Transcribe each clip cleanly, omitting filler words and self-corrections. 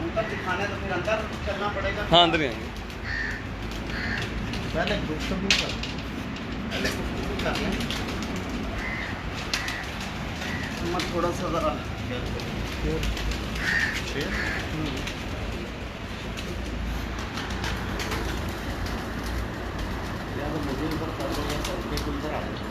कबूतर दिखाने तो फिर अंदर चलना पड़ेगा। हाँ अंदर ही आएंगे। पहले गुफ्तगू कर लें। मैं थोड़ा सा ज़रा या तो मुझे ऊपर कर दो या सर के ऊपर आ जाओ।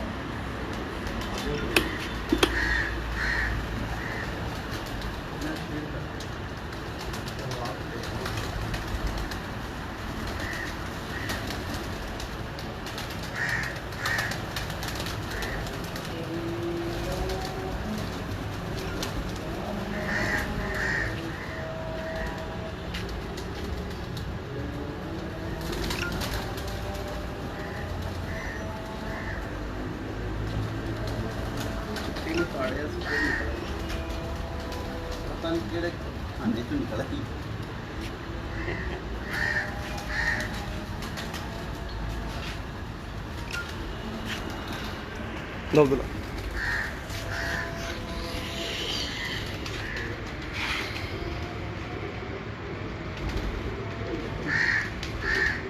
पता नहीं किहड़े खाने चों निकल आई। लो बोलो।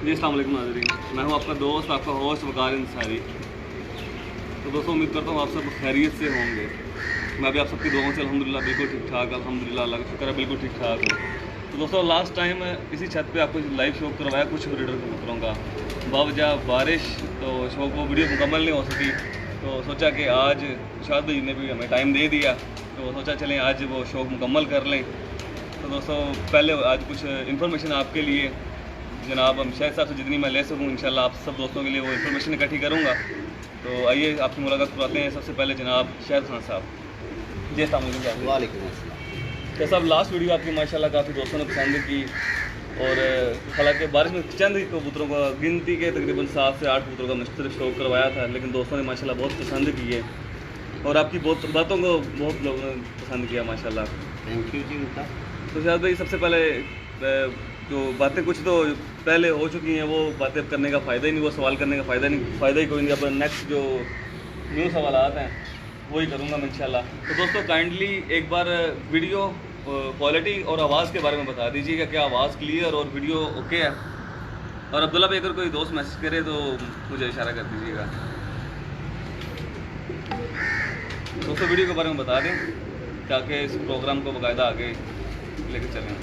जी अस्सलाम वालेकुम नाज़रीन, मैं हूं आपका दोस्त, आपका होस्ट वकार अंसारी। तो दोस्तों उम्मीद करता हूं आप सब खैरियत से होंगे। मैं भी आप सबकी दुआओं से अल्हम्दुलिल्लाह बिल्कुल ठीक ठाक, अल्हम्दुलिल्लाह अल्लाह का शुक्र है बिल्कुल ठीक ठाक हूँ। तो दोस्तों लास्ट टाइम इसी छत पे आपको लाइव शो करवाया कुछ ब्रीडर कबूतरों का, बावजह बारिश तो शो को वीडियो मुकम्मल नहीं हो सकी। तो सोचा कि आज शायद भाई ने भी हमें टाइम दे दिया, तो सोचा चलें आज वो शो मुकम्मल कर लें। तो दोस्तों पहले आज कुछ इन्फॉर्मेशन आपके लिए जनाब हम शायद साहब से जितनी मैं ले सकूँ इंशाल्लाह आप सब दोस्तों के लिए वो इन्फॉर्मेशन इकट्ठी करूँगा। तो आइए आपकी मुलाकात करवाते हैं। सबसे पहले जनाब शाहिद खान साहब। जी अस्सलाम वालेकुम। वालेकुम अस्सलाम। तो साहब लास्ट वीडियो आपकी माशाल्लाह काफ़ी दोस्तों ने पसंद की, और हालांकि बारिश में चंद ही कबूतरों का गिनती के तकरीबन 7 से 8 कबूतरों का मुश्तरक शो करवाया था, लेकिन दोस्तों ने माशाल्लाह बहुत पसंद की है और आपकी बहुत बातों को बहुत लोगों ने पसंद किया माशाल्लाह। थैंक यू जी उनका। तो शायद भाई सबसे पहले जो बातें कुछ तो पहले हो चुकी हैं वो बातें करने का फ़ायदा ही नहीं, वो सवाल करने का फ़ायदा ही कोई नहीं। अब नेक्स्ट जो न्यू सवालात हैं वही करूँगा मैं इंशाल्लाह। तो दोस्तों काइंडली एक बार वीडियो क्वालिटी और आवाज़ के बारे में बता दीजिएगा, क्या आवाज़ क्लियर और वीडियो ओके है? और अब्दुल्ला भाई अगर कोई दोस्त मैसेज करे तो मुझे इशारा कर दीजिएगा। दोस्तों वीडियो के बारे में बता दें ताकि इस प्रोग्राम को बाकायदा आगे लेकर चलें।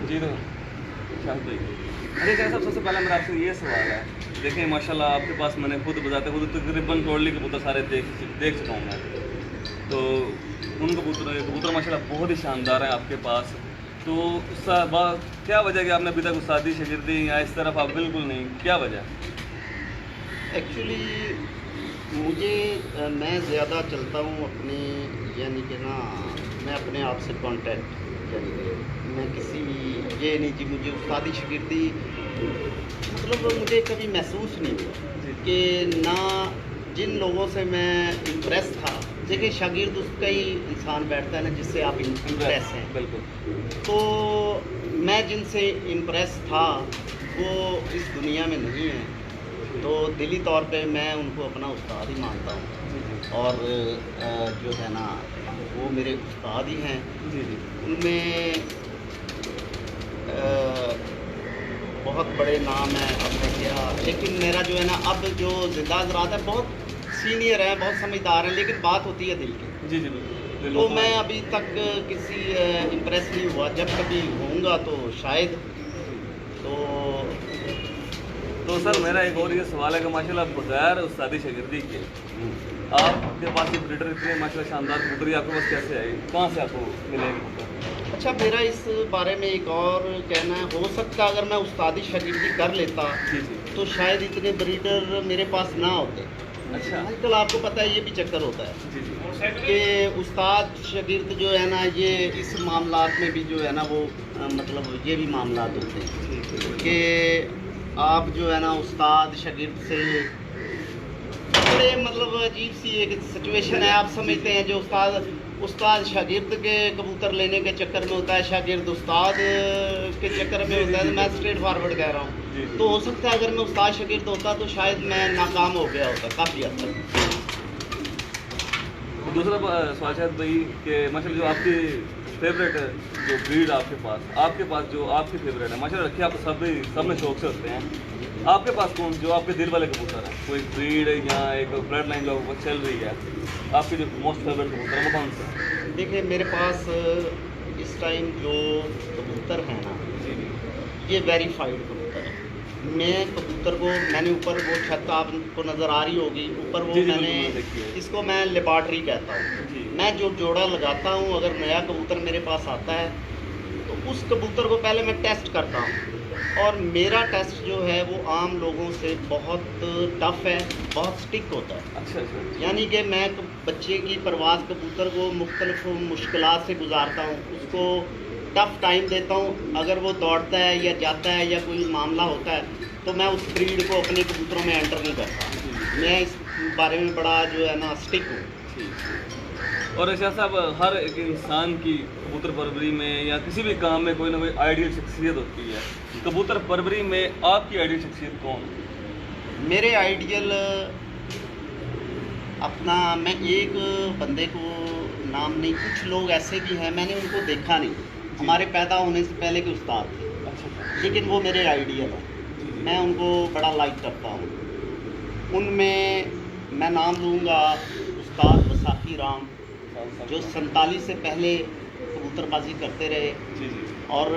जी तो शाहिद भाई, अरे क्या साहब सबसे पहला मेरा आपसे ये सवाल है, देखें माशाल्लाह आपके पास मैंने खुद बताते खुद तकरीबन टोटली कबूतर सारे देख चुका हूँ मैं। तो उन कबूतर माशाल्लाह बहुत ही शानदार हैं आपके पास। तो क्या वजह है कि आपने अभी तक उस्तादी शागिर्दी या इस तरफ आप बिल्कुल नहीं, क्या वजह? एक्चुअली मुझे मैं ज़्यादा चलता हूँ अपने यानी कि ना मैं अपने आप से कांटेक्ट यानी कि मैं किसी ये नहीं कि मुझे उस्तादी शागिर्दी मतलब मुझे कभी महसूस नहीं हुआ कि ना जिन लोगों से मैं इम्प्रेस था। देखिए शागिर्द उसका ही इंसान बैठता है ना जिससे आप इम्प्रेस हैं। बिल्कुल। तो मैं जिनसे इम्प्रेस था वो इस दुनिया में नहीं है, तो दिली तौर पे मैं उनको अपना उस्ताद ही मानता हूँ। और जो है ना वो मेरे उस्ताद ही हैं। उनमें बहुत बड़े नाम हैं अपने क्या, लेकिन मेरा जो है ना अब जो जिंदा हज़रात है बहुत सीनियर हैं, बहुत समझदार हैं, लेकिन बात होती है दिल की। जी तो मैं अभी तक किसी इम्प्रेस नहीं हुआ, जब कभी होऊंगा तो शायद। तो सर मेरा एक और ये सवाल है कि माशाल्लाह बगैर उस्तादी शागिर्दी के आपके पास ये ब्रीडर इतने माशाल्लाह शानदार कबूतर आपके पास कैसे आए, कहाँ से आपको मिले कबूतर? अच्छा मेरा इस बारे में एक और कहना है, हो सकता अगर मैं उस्तादी शागिर्दी कर लेता तो शायद इतने ब्रीडर मेरे पास ना होते। अच्छा आजकल आपको पता है ये भी चक्कर होता है कि उस्ताद शागिर्द जो है ना ये इस मामलात में भी जो है ना वो मतलब ये भी मामलात होते हैं कि आप जो है ना उस्ताद शागिर्द से बड़े मतलब अजीब सी एक सिचुएशन है। आप समझते हैं जो उस्ताद उस्ताद शागिर्द के कबूतर लेने के चक्कर में होता है, शागिर्द उस्ताद के चक्कर में होता है। मैं स्ट्रेट फॉरवर्ड कह रहा हूँ। तो हो सकता है अगर मैं उस्ताद शागिर्द होता तो शायद मैं नाकाम हो गया होता काफ़ी हद तक। दूसरा सवाल शायद भाई कि माशाल्लाह जो आपकी फेवरेट जो ब्रीड आपके पास जो आपकी फेवरेट है माशाल्लाह रखिए, आप सब में शौक से होते हैं। आपके पास कौन जो आपके दिल वाले कबूतर है, कोई ब्रीड या एक ब्लड लाइन जो आपको चल रही है, आपकी जो मोस्ट फेवरेट कबूतर है वो कौन सा है? देखिए मेरे पास इस टाइम जो कबूतर हैं ना, ये वेरीफाइड कबूतर है। मैं कबूतर को मैंने ऊपर वो छत आपको नज़र आ रही होगी, ऊपर वो मैंने इसको मैं लेबार्टरी कहता हूँ। मैं जो जोड़ा लगाता हूँ, अगर नया कबूतर मेरे पास आता है तो उस कबूतर को पहले मैं टेस्ट करता हूँ, और मेरा टेस्ट जो है वो आम लोगों से बहुत टफ है, बहुत स्टिक होता है। अच्छा। यानी कि मैं बच्चे की परवाज़ कबूतर को मुख्तलिफ मुश्किलात से गुजारता हूँ, उसको टफ टाइम देता हूँ। अगर वो दौड़ता है या जाता है या कोई मामला होता है तो मैं उस ब्रीड को अपने कबूतरों में एंटर नहीं करता। मैं इस बारे में बड़ा जो है ना स्टिक हूँ। और शाह साहब, हर एक इंसान की कबूतर परवरी में या किसी भी काम में कोई ना कोई आइडियल शख्सियत होती है। कबूतर परवरी में आपकी आइडियल शख्सियत कौन? मेरे आइडियल अपना, मैं एक बंदे को नाम नहीं, कुछ लोग ऐसे भी हैं मैंने उनको देखा नहीं, हमारे पैदा होने से पहले के उस्ताद थे। अच्छा। लेकिन वो मेरे आइडियल हैं, मैं उनको बड़ा लाइक करता हूँ। उनमें मैं नाम लूँगा उस्ताद वसाखी राम, जो 47 से पहले कबूतरबाजी करते रहे और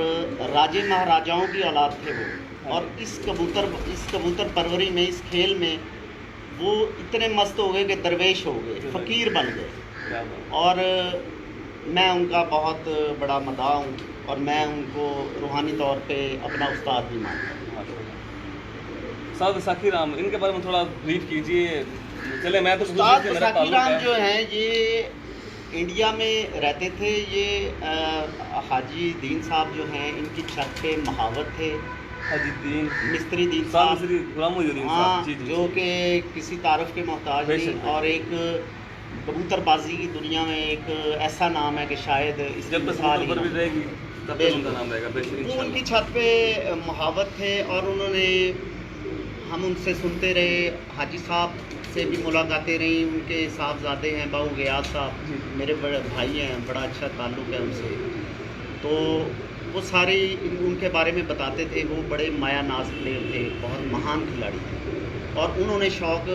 राजे महाराजाओं की औलाद थे वो। और इस कबूतर परवरी में, इस खेल में वो इतने मस्त हो गए कि दरवेश हो गए, फ़कीर बन गए। और मैं उनका बहुत बड़ा मदाह हूँ और मैं उनको रूहानी तौर पे अपना उस्ताद भी मानता हूँ। उस्ताद वसाखी राम, इनके बारे में थोड़ा ब्रीफ कीजिए। चले मैं तो उस्ताद वसाखी राम जो हैं ये इंडिया में रहते थे। ये हाजी दीन साहब जो हैं, इनकी छत पे महावत थे। हाजी दीन मिस्त्री दीन साहब, हाँ, जी। जो कि किसी तारुफ के मोहताज नहीं, और एक कबूतरबाजी की दुनिया में एक ऐसा नाम है कि शायद इस जब तक ऊपर भी रहेगी तब तक उनका नाम रहेगा। वो उनकी छत पे महावत थे और उन्होंने, हम उनसे सुनते रहे, हाजी साहब से भी मुलाकातें रही। उनके साहबजादे हैं बाऊ गयास साहब, मेरे बड़े भाई हैं, बड़ा अच्छा ताल्लुक़ है उनसे। तो वो सारे उनके बारे में बताते थे। वो बड़े माया नाज प्लेयर थे, बहुत महान खिलाड़ी थे। और उन्होंने शौक़,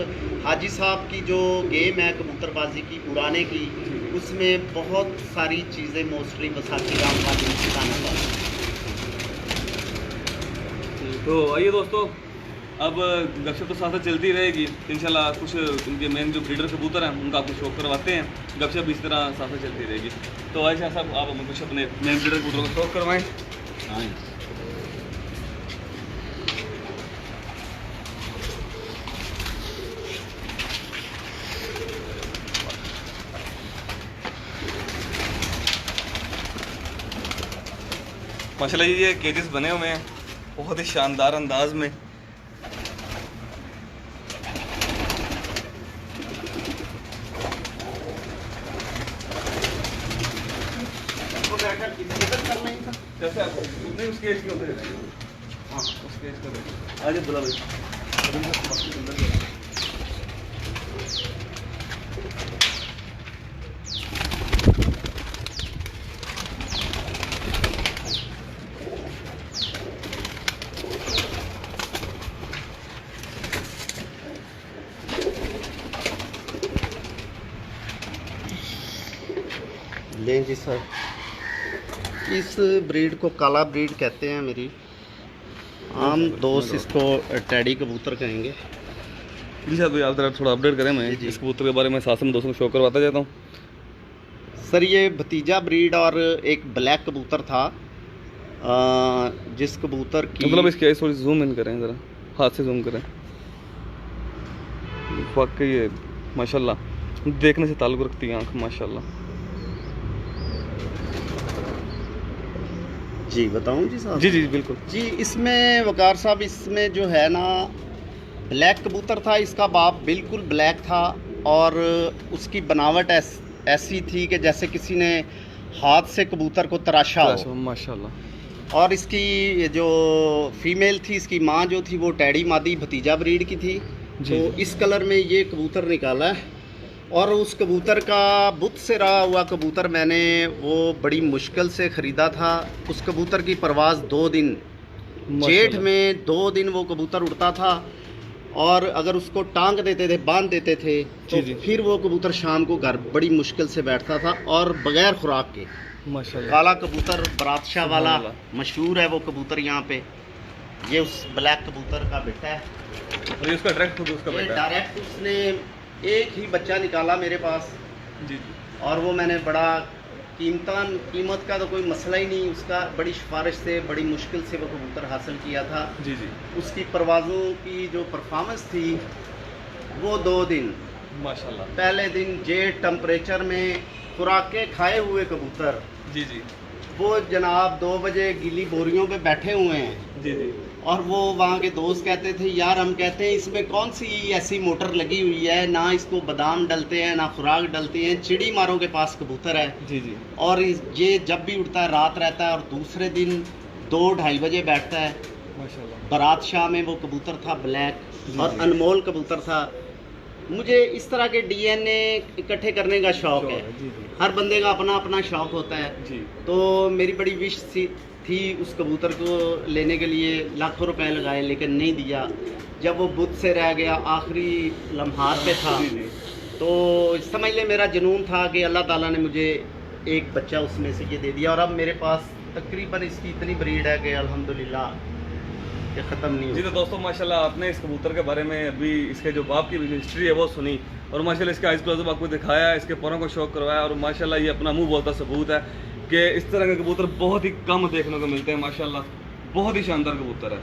हाजी साहब की जो गेम है कबूतरबाजी की, उड़ाने की, उसमें बहुत सारी चीज़ें मोस्टली वसाखी राम का सिखाना था। तो आइए दोस्तों, अब गपशप तो साथ चलती रहेगी इंशाल्लाह। कुछ उनके मेन जो ब्रीडर कबूतर हैं उनका आपको शौक करवाते हैं, गपशप इस तरह साथ चलती रहेगी। तो आयशा साहब, आप हमें कुछ अपने मेन ब्रीडर कबूतरों को शौक करवाएं। हाँ, माशाल्लाह ये केजेस बने हुए हैं बहुत ही शानदार अंदाज में। कैसे आप नहीं उस केज के होते हैं? हाँ, उस केज का आज बुला भाई। लें जी सर, इस ब्रीड को काला ब्रीड कहते हैं। मेरी आम दोस्त इसको टैडी कबूतर कहेंगे। जी साहब, आप जरा थोड़ा अपडेट करें। मैं इस कबूतर के बारे में साथ में दोस्तों को शो करवाता जाता हूँ। सर ये भतीजा ब्रीड और एक ब्लैक कबूतर था, जिस कबूतर की, मतलब इसके थोड़ी जूम इन करें, ज़रा हाथ से जूम करें। वाकई ये माशाल्लाह देखने से ताल्लुक़ रखती है आँख, माशाल्लाह। जी बताऊं जी साहब? जी जी बिल्कुल जी। इसमें वकार साहब, इसमें जो है ना, ब्लैक कबूतर था, इसका बाप बिल्कुल ब्लैक था और उसकी बनावट ऐसी थी कि जैसे किसी ने हाथ से कबूतर को तराशा हो। माशाल्लाह। और इसकी जो फीमेल थी, इसकी माँ जो थी वो टैडी मादी भतीजा ब्रीड की थी। जी। तो इस कलर में ये कबूतर निकाला है। और उस कबूतर का बुत से रहा हुआ कबूतर मैंने वो बड़ी मुश्किल से ख़रीदा था। उस कबूतर की परवाज़ 2 दिन, जेठ में 2 दिन वो कबूतर उड़ता था। और अगर उसको टांग देते थे, बांध देते थे, तो जी। फिर वो कबूतर शाम को घर बड़ी मुश्किल से बैठता था और बग़ैर खुराक के। माशाल्लाह। काला कबूतर बरातशाह वाला सुभान मशहूर है वो कबूतर यहाँ पे। ये उस ब्लैक कबूतर का बेटा है। और ये उसका डायरेक्ट खुद उसका ये बेटा है। डायरेक्ट उसने एक ही बच्चा निकाला मेरे पास। जी। और वो मैंने बड़ा कीमत का तो कोई मसला ही नहीं, उसका बड़ी सिफारिश से बड़ी मुश्किल से वो कबूतर हासिल किया था। जी। उसकी परवाज़ों की जो परफॉर्मेंस थी वो 2 दिन। माशाल्लाह। पहले दिन जेट टेम्परेचर में खुराकें खाए हुए कबूतर, जी। वो जनाब 2 बजे गीली बोरियों पे बैठे हुए हैं। जी। और वो वहाँ के दोस्त कहते थे यार, हम कहते हैं इसमें कौन सी ऐसी मोटर लगी हुई है, ना इसको बादाम डलते हैं ना खुराक डलती हैं, चिड़ी मारों के पास कबूतर है। जी। और ये जब भी उठता है रात रहता है और दूसरे दिन 2-2:30 बजे बैठता है। माशाल्लाह। बरातशाह में वो कबूतर था ब्लैक जी, और जी। अनमोल कबूतर था। मुझे इस तरह के डीएनए इकट्ठे करने का शौक़ है। जी। हर बंदे का अपना अपना शौक़ होता है। जी। तो मेरी बड़ी विश थी उस कबूतर को लेने के लिए, लाखों रुपए लगाए लेकिन नहीं दिया। जब वो बुत से रह गया, आखिरी लम्हात पे था, जी। तो समझ ले मेरा जुनून था कि अल्लाह ताला ने मुझे एक बच्चा उसमें से ये दे दिया। और अब मेरे पास तकरीबन इसकी इतनी ब्रीड है कि अल्हम्दुलिल्लाह ये ख़त्म नहीं जी। हुई। तो दोस्तों माशाल्लाह आपने इस कबूतर के बारे में अभी इसके जो बाप की हिस्ट्री है वो सुनी, और माशाल्लाह इसके आइस क्लोजअप आपको दिखाया, इसके परों को शौक करवाया, और माशाल्लाह ये अपना मुंह बोलता सबूत है कि इस तरह के कबूतर बहुत ही कम देखने को मिलते हैं। माशाल्लाह बहुत ही शानदार कबूतर है।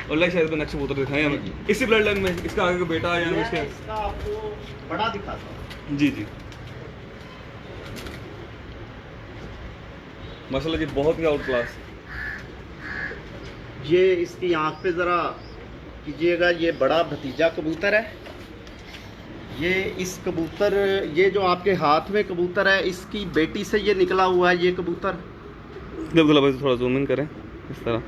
और लाइक शायद नेक्स्ट कबूतर दिखाएं हमें इसी ब्लड लाइन में, इसका आगे का बेटा या मैं इसके। इसका आपको बड़ा दिखाता हूँ। जी। माशाल्लाह जी बहुत ही आउट क्लास। ये इसकी आंख पे ज़रा कीजिएगा, ये बड़ा भतीजा कबूतर है। ये इस कबूतर, ये जो आपके हाथ में कबूतर है, इसकी बेटी से ये निकला हुआ है ये कबूतर। जब भाई थोड़ा जूम इन करें इस तरह।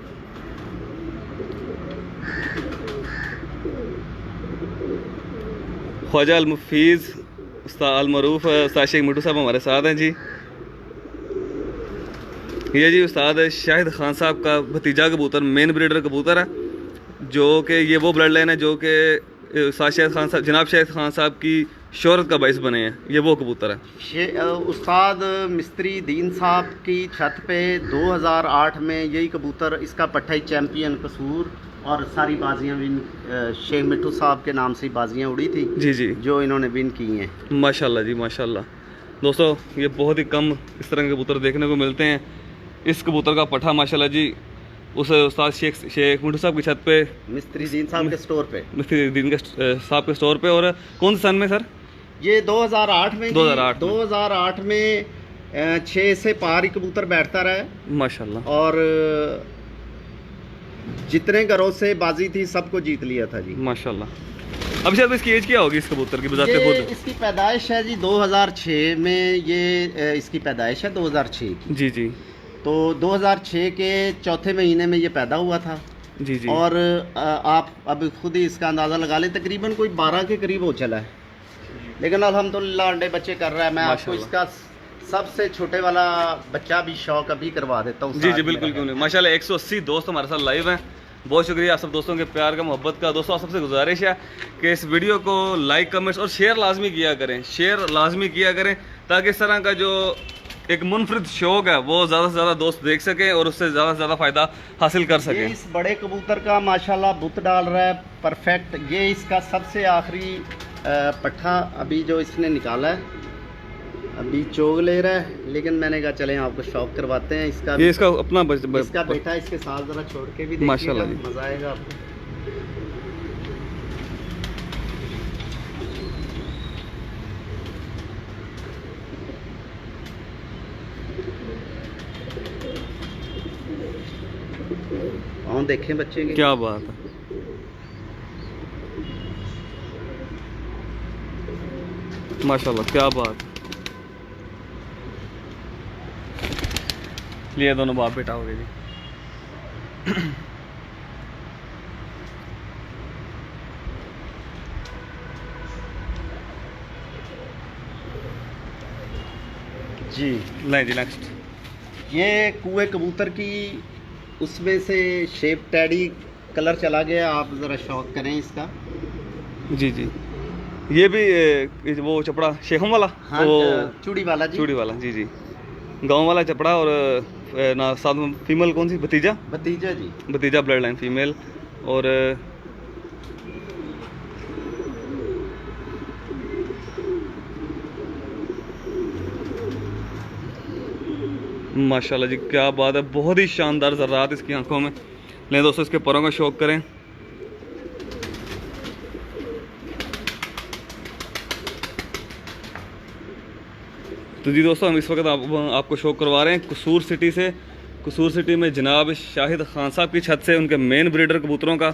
ख्वाजा अल मुफीज़ उस्ताद अल मरूफ उस्ताद शेख मिट्टू साहब हमारे साथ हैं जी। ये जी उस्ताद शाहिद खान साहब का भतीजा कबूतर, मेन ब्रीडर कबूतर है, जो कि ये वो ब्लड लाइन है जो कि उस्ताद शाहिद खान साहब, जनाब शाहिद खान साहब की शोहरत का बाइस बने हैं। ये वो कबूतर है। उस्ताद मिस्त्री दीन साहब की छत पे 2008 में यही कबूतर, इसका पट्टा चैम्पियन कसूर, और सारी बाजियां विन शेख मिट्टू साहब के नाम से बाजियां उड़ी थी। जी। जो इन्होंने विन की हैं। माशाल्लाह जी माशाल्लाह। दोस्तों ये बहुत ही कम इस तरह के कबूतर देखने को मिलते हैं। इस कबूतर का पट्ठा माशाल्लाह जी उस उस्ताद शेख मिट्टू साहब की छत पे, मिस्त्री दीन साहब के स्टोर पे, मिस्त्री दीन के साहब के स्टोर पे। और कौन से सन में सर? ये 2008 में। 2008 में 6 से पार ही कबूतर बैठता रहा है माशाल्लाह। और जितने घरों से बाजी थी सबको जीत लिया था जी माशाल्लाह। अब शायद इसकी एज क्या होगी इस कबूतर की बताते ये खुद? इसकी पैदाइश है जी 2006 में, ये इसकी पैदाइश है 2006 की। जी। तो 2006 के चौथे महीने में ये पैदा हुआ था। जी। और आप अब खुद ही इसका अंदाज़ा लगा लें, तकरीबन कोई 12 के करीब हो चला है, लेकिन अल्हम्दुलिल्लाह अंडे बच्चे कर रहा है। मैं आपको इसका सबसे छोटे वाला बच्चा भी शौक अभी करवा देता हूँ। जी बिल्कुल, क्यों नहीं। माशाल्लाह 180 दोस्त हमारे साथ लाइव हैं। बहुत शुक्रिया आप सब दोस्तों के प्यार का, मोहब्बत का। दोस्तों आप सबसे गुजारिश है कि इस वीडियो को लाइक, कमेंट्स और शेयर लाजमी किया करें, ताकि इस तरह का जो एक मुनफरिद शौक है वो ज़्यादा से ज़्यादा दोस्त देख सकें और उससे ज़्यादा से ज़्यादा फ़ायदा हासिल कर सकें। इस बड़े कबूतर का माशाल्लाह बुत डाल रहा है परफेक्ट। ये इसका सबसे आखिरी पट्ठा अभी जो इसने निकाला है, अभी चोग ले रहा है, लेकिन मैंने कहा चलें आपको शौक करवाते हैं इसका। ये इसका अपना इसका बेटा इसके साथ ज़रा छोड़ के भी देखिएगा, माशाल्लाह जी। मज़ा आएगा आपको। हाँ देखें बच्चे के, क्या बात है। माशाल्लाह क्या बात। ये दोनों बाप बेटा हो गए जी। जी नहीं जी नेक्स्ट। ये कुएं कबूतर की उसमें से शेप टैडी कलर चला गया, आप ज़रा शौक करें इसका। जी जी ये भी वो चपड़ा शेखम वाला, हाँ वो चूड़ी वाला जी। चूड़ी वाला जी जी, गांव वाला चपड़ा। और ना साथ में फीमेल कौन सी, भतीजा? भतीजा जी। भतीजा ब्लड लाइन फीमेल। और माशाल्लाह जी क्या बात है, बहुत ही शानदार ज़र्रात इसकी आंखों में। लें दोस्तों इसके परों का शौक करें। तो जी दोस्तों हम इस वक्त आपको शो करवा रहे हैं कसूर सिटी से। कसूर सिटी में जनाब शाहिद खान साहब की छत से उनके मेन ब्रीडर कबूतरों का।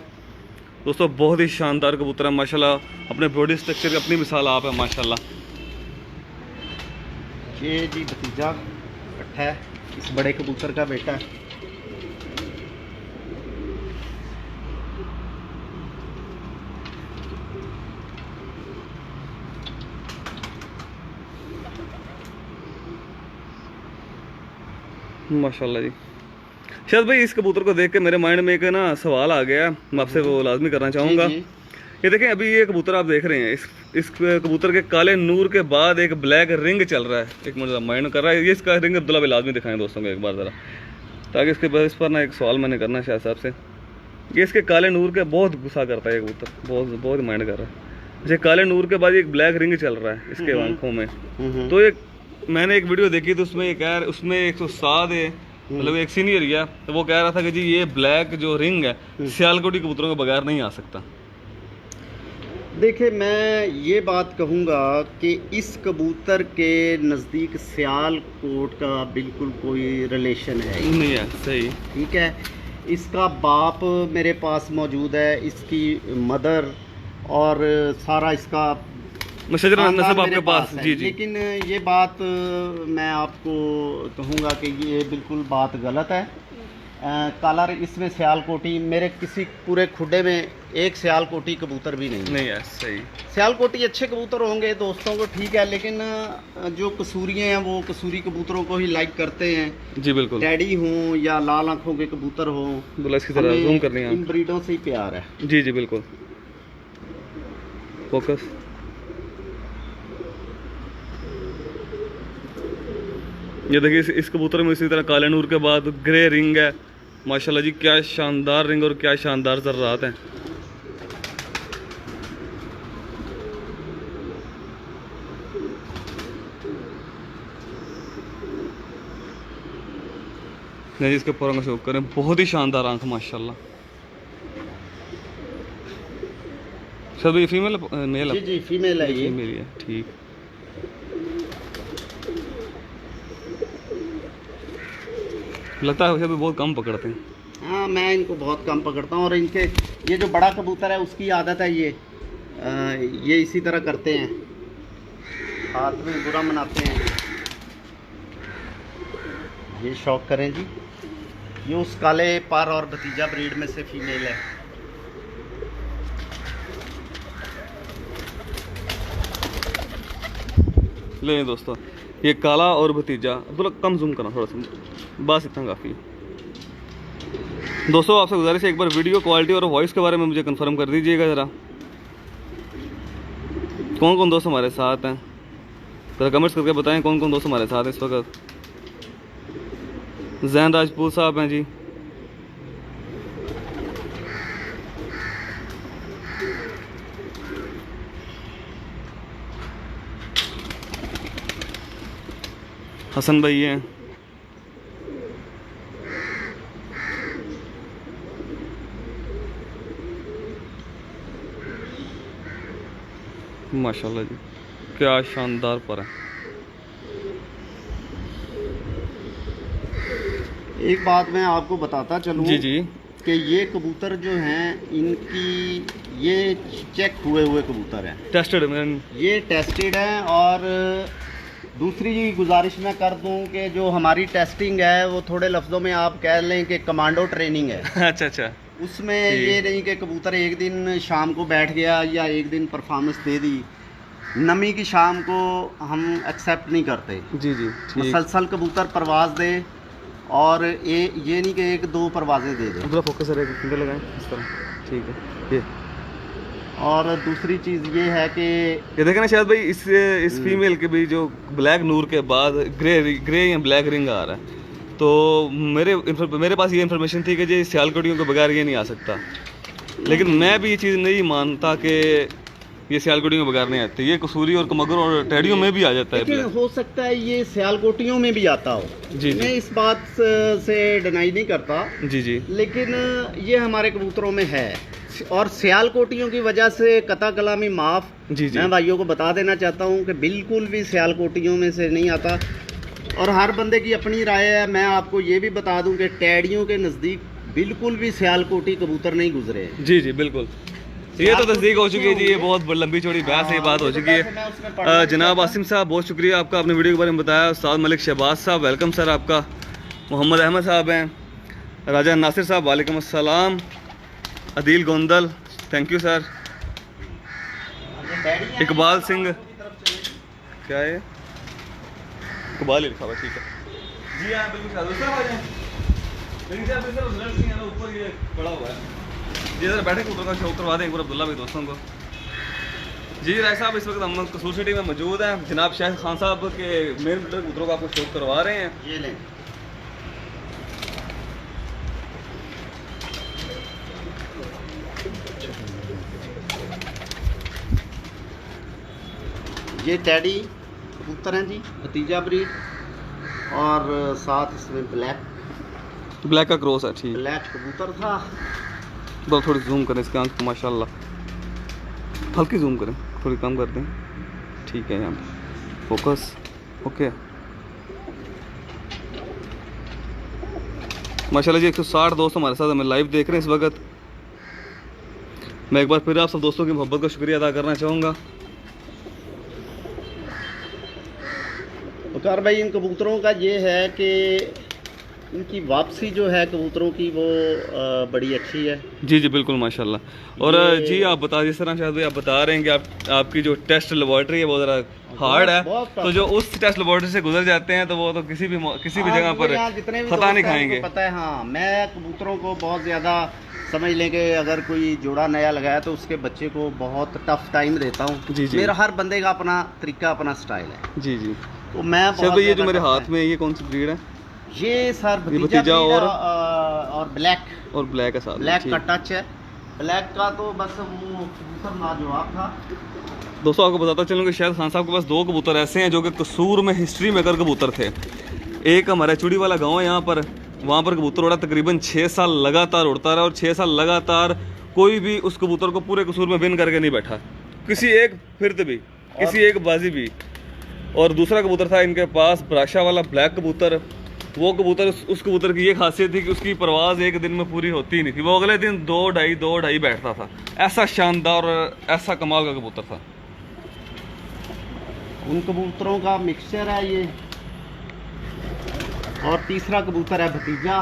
दोस्तों बहुत ही शानदार कबूतर है माशाल्लाह, अपने बॉडी स्ट्रक्चर की अपनी मिसाल आप है माशाल्लाह। ये जी भतीजा पट्ठा है, इस बड़े कबूतर का बेटा है। माशाल्लाह जी। शायद भाई इस कबूतर को देख के मेरे माइंड में एक ना सवाल आ गया, मैं आपसे वो लाजमी करना चाहूँगा। ये देखें अभी ये कबूतर आप देख रहे हैं, इस कबूतर के काले नूर के बाद एक ब्लैक रिंग चल रहा है, एक मतलब माइंड कर रहा है। ये इसका रिंग अब्दुल्ला भाई लाजमी दिखाएं दोस्तों को एक बार ज़रा, ताकि इस पर ना एक सवाल मैंने करना शायद साहब से। ये इसके काले नूर के बहुत गुस्सा करता है ये कबूतर, बहुत बहुत माइंड कर रहा है। जैसे काले नूर के बाद एक ब्लैक रिंग चल रहा है इसके आंखों में। तो एक मैंने एक वीडियो देखी तो उसमें एक यार उसमें 107 है, मतलब एक सीनियर गया तो वो कह रहा था कि जी ये ब्लैक जो रिंग है सियालकोटी कबूतरों के बगैर नहीं आ सकता। देखिए मैं ये बात कहूँगा कि इस कबूतर के नज़दीक सियालकोट का बिल्कुल कोई रिलेशन है नहीं है, सही ठीक है। इसका बाप मेरे पास मौजूद है, इसकी मदर और सारा इसका शजरा नस्ब खानदान आपके मेरे पास है। जी जी। लेकिन ये बात मैं आपको कहूँगा कि ये बिल्कुल बात गलत है। कलर इसमें सियालकोटी, मेरे किसी पूरे खुडे में एक सियालकोटी कबूतर भी नहीं है। सही, सियालकोटी अच्छे कबूतर होंगे दोस्तों को ठीक है, लेकिन जो कसूरी हैं वो कसूरी कबूतरों को ही लाइक करते हैं जी बिल्कुल। टैडी हों या लाल आंखों के कबूतर हों, बोला इसकी तरह जूम करनी है, इन ब्रीडों से ही प्यार है। जी जी बिल्कुल। फोकस ये देखिए इस कबूतर में इसी तरह काले नूर के बाद ग्रे रिंग है माशाल्लाह जी, क्या शानदार रिंग और क्या शानदार ज़र्रात हैं। नहीं इसके पर का शौक करें, बहुत ही शानदार आंख माशाल्लाह। सब ये फीमेल मेल जी जी फीमेल है, ये फीमेल है ठीक। लगता है वैसे भी बहुत कम पकड़ते हैं। हाँ मैं इनको बहुत कम पकड़ता हूँ, और इनके ये जो बड़ा कबूतर है उसकी आदत है ये इसी तरह करते हैं, हाथ में बुरा मनाते हैं। ये शौक करें जी, ये उस काले पर और भतीजा ब्रीड में से फीमेल है। ले दोस्तों ये काला और भतीजा, अब्दुल्ला कम जूम करना थोड़ा सा, बस इतना काफ़ी। दोस्तों आपसे गुजारिश है एक बार वीडियो क्वालिटी और वॉइस के बारे में मुझे कंफर्म कर दीजिएगा ज़रा, कौन कौन दोस्त हमारे साथ हैं ज़रा कमेंट्स करके बताएं कौन कौन दोस्त हमारे साथ हैं इस वक्त। जैन राजपूत साहब हैं जी, हसन भाई हैं, माशाल्लाह जी क्या शानदार पर है। एक बात मैं आपको बताता चलूँ जी जी कि ये कबूतर जो हैं इनकी ये चेक हुए कबूतर हैं, टेस्टेड ये टेस्टेड हैं, और दूसरी गुजारिश मैं कर दूं कि जो हमारी टेस्टिंग है वो थोड़े लफ्ज़ों में आप कह लें कि कमांडो ट्रेनिंग है। अच्छा अच्छा। उसमें ये नहीं कि कबूतर एक दिन शाम को बैठ गया या एक दिन परफॉर्मेंस दे दी, नमी की शाम को हम एक्सेप्ट नहीं करते। जी जी ठीक। मुसलसल कबूतर परवाज़ दे और ये नहीं कि एक दो परवाज़ें दे दे। पूरा फोकस है, लगाएं इस तरह, ठीक है। ये और दूसरी चीज़ ये है कि ये देखें ना शायद भाई, इस फीमेल के भी जो ब्लैक नूर के बाद ग्रे या ब्लैक रिंग आ रहा है, तो मेरे पास ये इन्फॉर्मेशन थी कि जी सियालकोटियों के बगैर ये नहीं आ सकता, लेकिन मैं भी ये चीज़ नहीं मानता कि ये सियालकोटियों के बगैर नहीं आते। ये कसूरी और कमगर और टेडियों में भी आ जाता है। लेकिन हो सकता है ये सियालकोटियों में भी आता हो। जी मैं इस बात से डिनाई नहीं करता। जी जी। लेकिन ये हमारे कबूतरों में है और सियालकोटियों की वजह से कता कलामी माफ़। जी जी। मैं भाइयों को बता देना चाहता हूँ कि बिल्कुल भी सियालकोटियों में से नहीं आता और हर बंदे की अपनी राय है। मैं आपको ये भी बता दूं कि टेडियों के नज़दीक बिल्कुल भी सियालकोटी कबूतर नहीं गुजरे। जी जी बिल्कुल, ये तो तस्दीक हो चुकी है जी, ये बहुत लंबी चौड़ी बहस ये बात हो चुकी है। जनाब आसिम साहब बहुत शुक्रिया आपका, आपने वीडियो के बारे में बताया। उस्ताद मलिक शहबाज साहब वेलकम सर आपका। मोहम्मद अहमद साहब हैं। राजा नासिर साहब वालेकुम अस्सलाम। Adeel Gondal thank you sir. Iqbal Singh, क्या है इकबाल ही लिखा हुआ, ठीक है जी हाँ बिल्कुल सर। ऊपर ये पड़ा हुआ है जी, इधर बैठे कबूतर का शौक करवा दें अब्दुल्ला भाई दोस्तों को। जी राय साहब इस वक्त हम कसूर सिटी में मौजूद हैं। जनाब शाहिद खान साहब के मेन ब्रीडर कबूतरों का आपको शौक करवा रहे हैं। ये लें। ये टेडी कबूतर हैं जी, भतीजा ब्रीड, और साथ इसमें ब्लैक का क्रॉस है, ठीक। ब्लैक कबूतर था। तो थोड़ी जूम करें इसके आंख को, माशाल्लाह हल्की जूम करें, थोड़ी कम कर दें, ठीक है। यहाँ पे फोकस ओके माशाल्लाह जी। 160 दोस्त हमारे साथ हमें लाइव देख रहे हैं इस वक्त। मैं एक बार फिर आप सब दोस्तों की मोहब्बत का शुक्रिया अदा करना चाहूँगा। वकार भाई इन कबूतरों का ये है कि इनकी वापसी जो है कबूतरों की वो बड़ी अच्छी है। जी जी बिल्कुल माशाल्लाह। और जी आप बता, जिस तरह शायद भाई आप बता रहे हैं कि आपकी जो टेस्ट लेबॉर्ट्री है वो ज़रा हार्ड है, तो जो उस टेस्ट लेबॉर्ट्री से गुजर जाते हैं तो वो तो किसी भी जगह पर खता नहीं खाएंगे। पता है हाँ, मैं कबूतरों को बहुत ज़्यादा समझ लें कि अगर कोई जोड़ा नया लगाया तो उसके बच्चे को बहुत टफ टाइम देता हूँ। जी जी। मेरा हर बंदे का अपना तरीका, अपना स्टाइल है। जी जी। तो मैं ये जो मेरे हाथ में ये कौन सी ब्रीड है? ये सर भतीजा और ब्लैक है साथ। ब्लैक का टच है, ब्लैक का तो बस वो कबूतर लाजवाब था। दोस्तों आपको बताता चलूँ कि शायद खान साहब के पास 2 कबूतर ऐसे हैं जो कि कसूर में हिस्ट्री मेकर कबूतर थे। एक हमारा चूड़ी वाला गांव है यहाँ पर, वहाँ पर कबूतर उड़ा तकरीबन 6 साल लगातार उड़ता रहा और 6 साल लगातार कोई भी उस कबूतर को पूरे कसूर में विन करके नहीं बैठा, किसी एक फिरत भी, किसी एक बाजी भी। और दूसरा कबूतर था इनके पास ब्राशा वाला ब्लैक कबूतर। वो कबूतर, उस कबूतर की ये खासियत थी कि उसकी परवाज़ एक दिन में पूरी होती ही नहीं थी, वो अगले दिन 2-2.5 बैठता था। ऐसा शानदार और ऐसा कमाल का कबूतर था। उन कबूतरों का मिक्सचर है ये। और तीसरा कबूतर है भतीजा।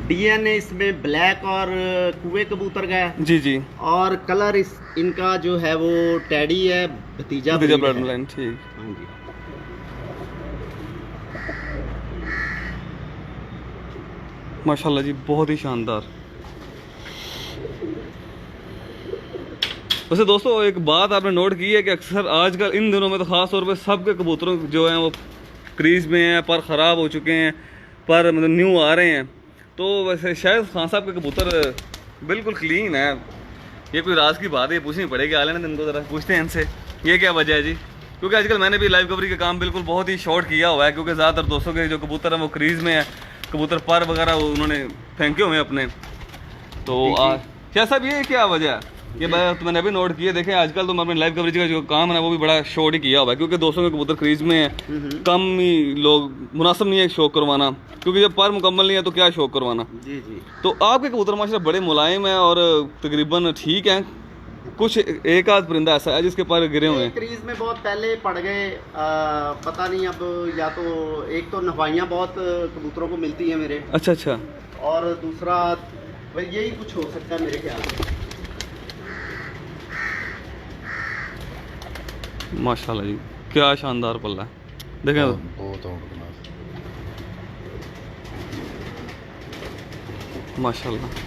डीएनए इसमें ब्लैक और कुए कबूतर का है। जी जी। और कलर इनका जो है वो टेडी है, भतीजा ब्लड लाइन, ठीक। हाँ जी। माशाल्लाह जी बहुत ही शानदार। वैसे दोस्तों एक बात आपने नोट की है कि अक्सर आजकल इन दिनों में तो ख़ास तौर पे सबके कबूतरों जो हैं वो क्रीज में हैं, पर ख़राब हो चुके हैं, पर मतलब न्यू आ रहे हैं। तो वैसे शायद खान साहब के कबूतर बिल्कुल क्लीन है। ये कोई राज की बात है, पूछनी पड़ेगी आले ने इनको, ज़रा पूछते हैं इनसे ये क्या वजह है जी। क्योंकि आजकल मैंने भी लाइव कवरी का काम बिल्कुल बहुत ही शॉर्ट किया हुआ है, क्योंकि ज़्यादातर दोस्तों के जो कबूतर हैं वो क्रीज में है, कबूतर पर वगैरह उन्होंने फेंके हुए हैं अपने। तो क्या साहब ये क्या वजह है? ये मैंने अभी नोट किया। देखें आजकल तो मैं अपने लाइव कवरेज का जो काम है ना वो भी बड़ा शॉर्ट ही किया हुआ है, क्योंकि दोस्तों के कबूतर क्रीज में है, कम ही लोग, मुनासिब नहीं है शौक करवाना, क्योंकि जब पर मुकम्मल नहीं है तो क्या शौक करवाना। जी जी। तो आपके कबूतर माशाल्लाह बड़े मुलायम हैं और तकरीबन ठीक हैं, कुछ एक आध परिंदा ऐसा है जिसके पर गिरे हुए हैं। क्रीज में बहुत पहले पड़ गए, पता नहीं अब, या तो एक तो नफाइयाँ बहुत कबूतरों को मिलती हैं मेरे, अच्छा अच्छा, और दूसरा भाई यही कुछ हो सकता है मेरे ख्याल से। माशाल्लाह जी, क्या शानदार पल्ला है, देखें बहुत माशाल्लाह।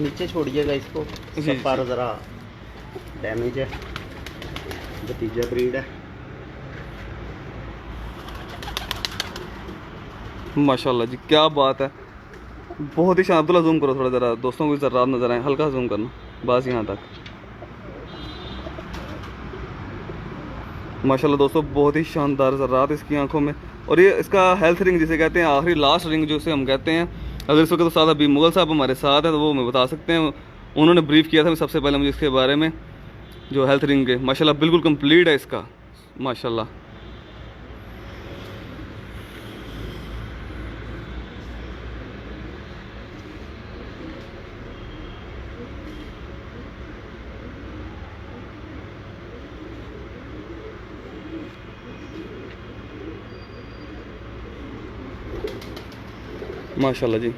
नीचे छोड़िएगा इसको, जी, सब पर ज़रा डैमेज है, भतीजा ब्रीड है। माशाल्लाह जी, क्या बात है, बहुत ही शान। अब्दुल्ला जूम करो थोड़ा, ज़रा दोस्तों को ज़रा नज़र आए, हल्का जूम करना बस यहाँ तक। माशाल्लाह दोस्तों, बहुत ही शानदार ज़रात इसकी आंखों में। और ये इसका हेल्थ रिंग जिसे कहते हैं, आखिरी लास्ट रिंग जो इसे हम कहते हैं। अगर इस वक्त तो सादा अभी मुगल साहब हमारे साथ है तो वो हमें बता सकते हैं, उन्होंने ब्रीफ किया था सबसे पहले मुझे इसके बारे में, जो हेल्थ रिंग है। माशाल्लाह बिल्कुल कंप्लीट है इसका, माशाल्लाह। माशाल्लाह जी,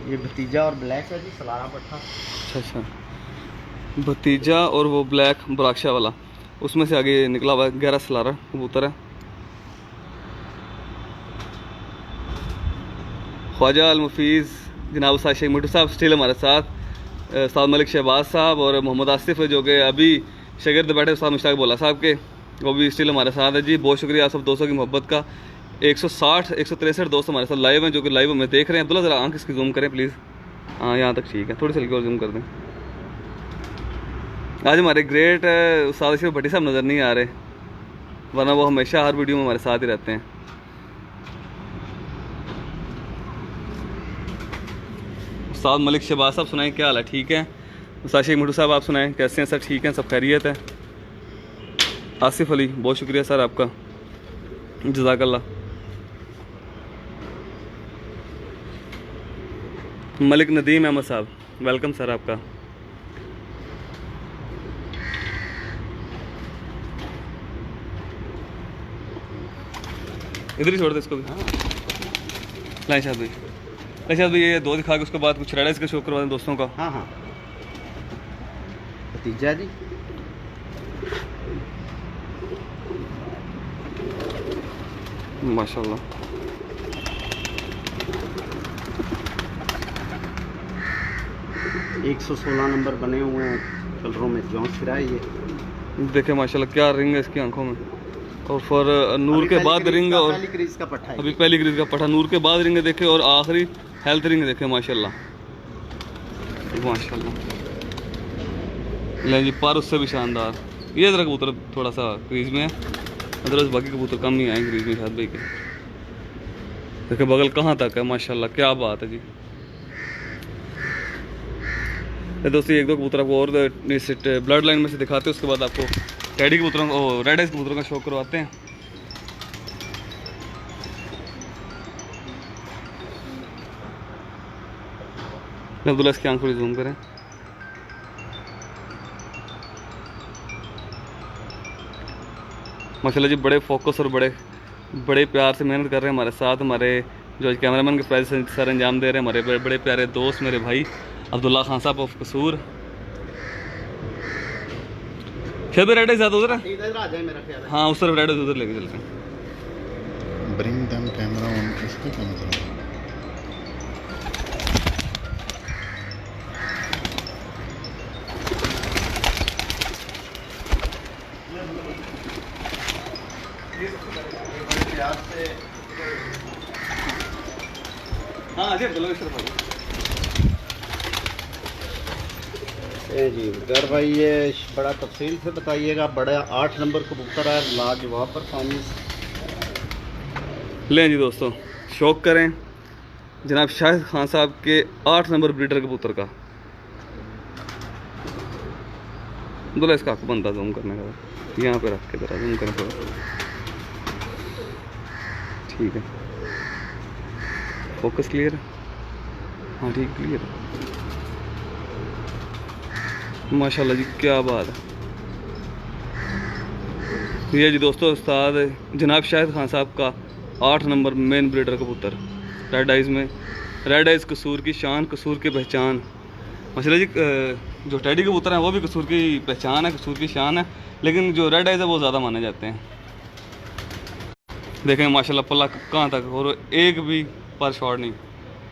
ये भतीजा और ब्लैक है जी, सलारा पट्टा। अच्छा अच्छा, भतीजा और वो ब्लैक बराक्षा वाला, उसमें से आगे निकला हुआ 11 सलारा कबूतर है। ख्वाजा अल मुफीज़ जनाब उस्ताद शेख मिट्टू साहब स्टिल हमारे साथ, उस्ताद मलिक शहबाज साहब और मोहम्मद आसिफ जो कि अभी शागिर्द बैठे उस्ताद मुश्ताक बोला साहब के, वो भी स्टिल हमारे साथ है जी। बहुत शुक्रिया आप सब दोस्तों की मोहब्बत का। 160 163 दोस्त हमारे साथ लाइव हैं, जो कि लाइव हमें देख रहे हैं। अब्दुल्ला ज़रा आंख इसकी जूम करें प्लीज़, हाँ यहाँ तक ठीक है, थोड़ी सी हल्की और जूम कर दें। आज हमारे ग्रेट उस्ताद शेख भट्टी साहब नज़र नहीं आ रहे, वरना वो हमेशा हर वीडियो में हमारे साथ ही रहते हैं। उस्ताद मलिक शहबाज साहब सुनाएं, क्या हाल है? ठीक है। उस्ताद शेख मिट्टू साहब आप सुनाएं, कैसे हैं सर? ठीक हैं, सब खैरियत है। आसिफ अली, बहुत शुक्रिया सर आपका, जज़ाकल्लाह। मलिक नदीम अहमद साहब, वेलकम सर आपका। इधर ही छोड़ दे इसको भी। लाइन शायद भाई, शायद भाई ये दो दिखा के उसके बाद कुछ रेडा इसका शो करवा दें दोस्तों का। हाँ हाँ, भतीजा जी, माशाल्लाह। एक 116 नंबर बने हुए हैं कलरों में, जौंस फिरा है ये। देखे माशाल्लाह क्या रिंग है इसकी आंखों में, और फिर नूर के बाद रिंग, और पहली क्रीज का पट्टा है, अभी पहली ग्रीज का पट्टा, नूर के बाद रिंग देखे, और आखिरी हेल्थ रिंग देखे। माशाल्लाह माशाल्लाह। लें जी, पर उससे भी शानदार। ये ज़रा कबूतर थोड़ा सा क्रीज में है, अदरवाइज बाकी कबूतर कम ही आए क्रीज में शायद भाई के। देखिए बगल कहाँ तक है, माशाल्लाह क्या बात है जी। दोस्तों एक दो कबूतर आपको और ब्लड लाइन में से दिखाते हैं, उसके बाद आपको टेडी कबूतरों को, रेड आइज कबूतरों का शो करवाते हैं। अब्दुल्ला इसकी आंख थोड़ी जूम करें। माशाल्लाह जी, बड़े फोकस और बड़े प्यार से मेहनत कर रहे हैं हमारे साथ, हमारे जो कैमरामैन के प्राइस सर अंजाम दे रहे हैं, हमारे बड़े प्यारे दोस्त, मेरे भाई अब्दुल्ला खान साहब ऑफ कसूर। शायद रेड आइज ज़्यादा उधर है, इधर आ जाए मेरा ख्याल है। हाँ उस तरफ रेड आइज उधर लेके चलते हैं। ब्रिंग देम कैमरा ऑन, इसका क्या मतलब है? हाँ जी चलो इस तरफ आ ए जी घर भाई, ये बड़ा तफसील से बताइएगा। बड़ा 8 नंबर कबूतर है, लाजवाब परफॉर्मेंस। लें जी दोस्तों, शौक करें, जनाब शाहिद खान साहब के 8 नंबर ब्रीडर कबूतर का। बोला इसका आपको बनता जूम करने का, यहाँ पे रख के जरा जूम करें थोड़ा, ठीक है, फोकस क्लियर है, हाँ ठीक क्लियर है, माशाल्लाह जी क्या बात है। ये जी दोस्तों उस्ताद जनाब शाहिद खान साहब का 8 नंबर मेन ब्रीडर कबूतर, रेड आइज़ में, रेड आइज़ कसूर की शान, कसूर की पहचान। माशाल्लाह जी जो टेडी कबूतर हैं वो भी कसूर की पहचान है, कसूर की शान है, लेकिन जो रेड आइज़ है वो ज़्यादा माने जाते हैं। देखें माशाल्लाह पल्ला कहाँ तक, और एक भी पर शॉट नहीं,